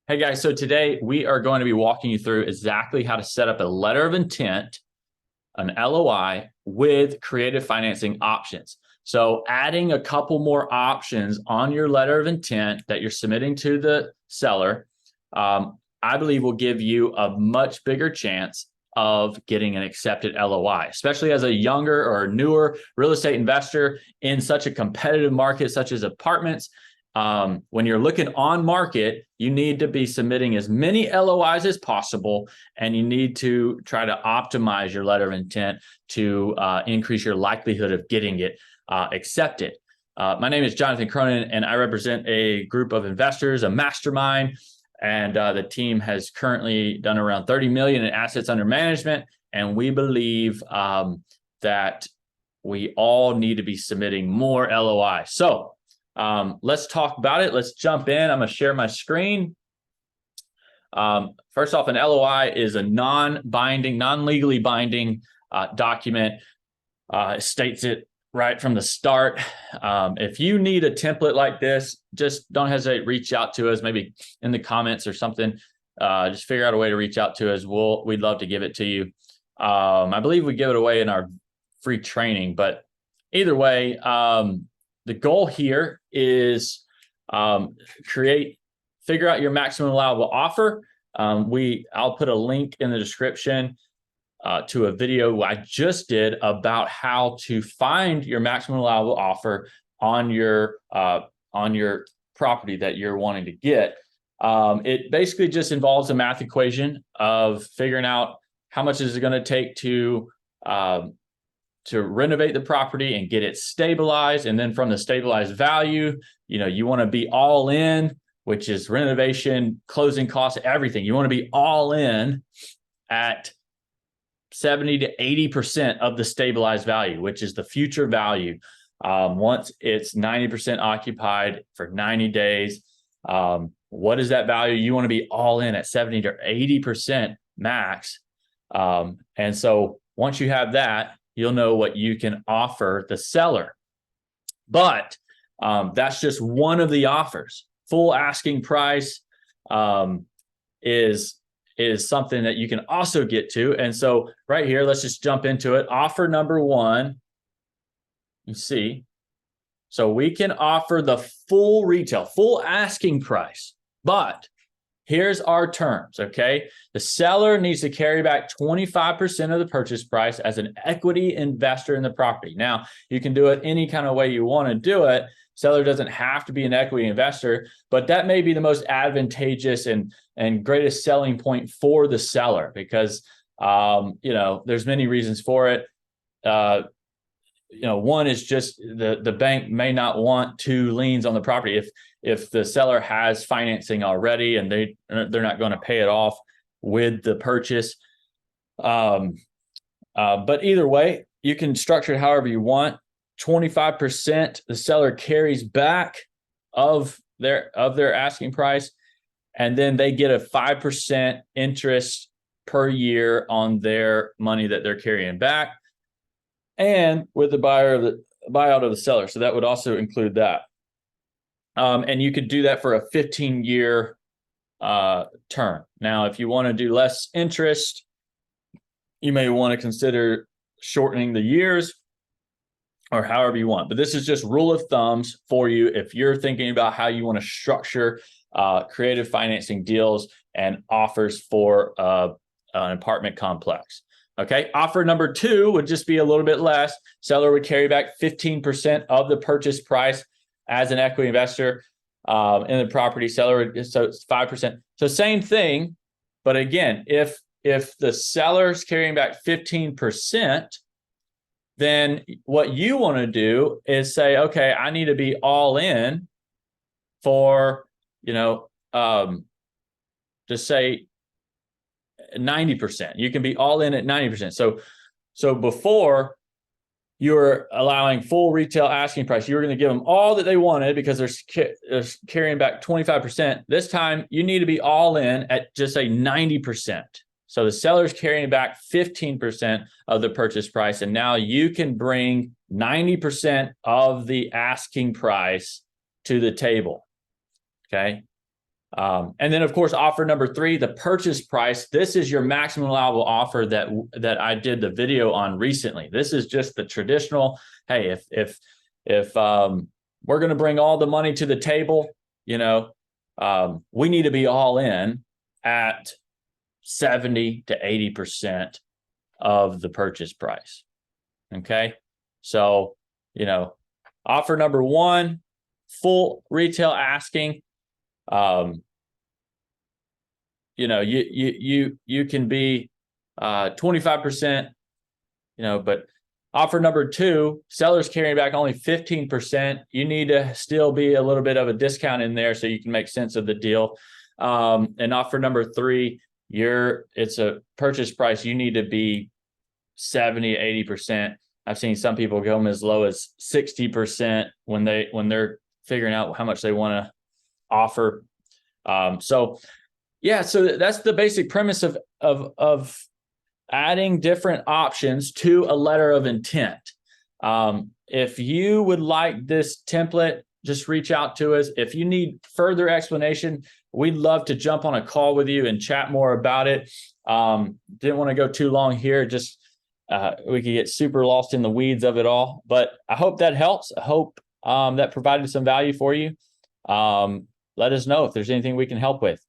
Hey guys, so today we are going to be walking you through exactly how to set up a letter of intent, an LOI, with creative financing options. So adding a couple more options on your letter of intent that you're submitting to the seller, I believe will give you a much bigger chance of getting an accepted LOI, especially as a younger or newer real estate investor in such a competitive market such as apartments. When you're looking on market, you need to be submitting as many LOIs as possible, and you need to try to optimize your letter of intent to increase your likelihood of getting it accepted. My name is Jonathan Cronin, and I represent a group of investors, a mastermind, and the team has currently done around 30 million in assets under management, and we believe that we all need to be submitting more LOIs. So let's talk about it. Let's jump in. I'm going to share my screen. First off, an LOI is a non-binding, non-legally binding document. It states it right from the start. If you need a template like this, just don't hesitate. Reach out to us, maybe in the comments or something. Just figure out a way to reach out to us. We'd love to give it to you. I believe we give it away in our free training, but either way, the goal here is figure out your maximum allowable offer. I'll put a link in the description to a video I just did about how to find your maximum allowable offer on your property that you're wanting to get. It basically just involves a math equation of figuring out how much is it going to take to renovate the property and get it stabilized. And then from the stabilized value, you want to be all in, which is renovation, closing costs, everything. You want to be all in at 70 to 80% of the stabilized value, which is the future value. Once it's 90% occupied for 90 days, what is that value? You want to be all in at 70 to 80% max. And so once you have that, you'll know what you can offer the seller. But that's just one of the offers. Full asking price is something that you can also get to. And so right here, let's just jump into it. Offer number one, you see. So we can offer the full retail, full asking price, but here's our terms, okay? The seller needs to carry back 25% of the purchase price as an equity investor in the property. Now, you can do it any kind of way you want to do it. Seller doesn't have to be an equity investor, but that may be the most advantageous and greatest selling point for the seller because, there's many reasons for it. One is just the bank may not want two liens on the property if the seller has financing already and they're not going to pay it off with the purchase. But either way, you can structure it however you want. 25% the seller carries back of their asking price, and then they get a 5% interest per year on their money that they're carrying back, and with the buyout of the seller. So that would also include that. And you could do that for a 15-year term. Now, if you want to do less interest, you may want to consider shortening the years or however you want. But this is just rule of thumbs for you if you're thinking about how you want to structure creative financing deals and offers for an apartment complex. Okay, offer number two would just be a little bit less. Seller would carry back 15% of the purchase price as an equity investor in the property. Seller would, so it's 5%. So same thing, but again, if the seller's carrying back 15%, then what you want to do is say, okay, I need to be all in for, just say 90%. You can be all in at 90%. So before you were allowing full retail asking price, you were going to give them all that they wanted because they're carrying back 25%. This time you need to be all in at just say 90%. So the seller's carrying back 15% of the purchase price, and now you can bring 90% of the asking price to the table. Okay. And then, of course, offer number 3, the purchase price. This is your maximum allowable offer that I did the video on recently. This is just the traditional. Hey, if we're going to bring all the money to the table, we need to be all in at 70 to 80% of the purchase price. Okay, so offer number 1, full retail asking. You can be 25%, but offer number 2, sellers carrying back only 15%. You need to still be a little bit of a discount in there so you can make sense of the deal. And offer number 3, it's a purchase price. You need to be 70, 80%. I've seen some people go as low as 60% when they're figuring out how much they want to offer. So that's the basic premise of adding different options to a letter of intent. If you would like this template, just reach out to us. If you need further explanation, we'd love to jump on a call with you and chat more about it. Didn't want to go too long here. Just we could get super lost in the weeds of it all. But I hope that helps. I hope that provided some value for you. Let us know if there's anything we can help with.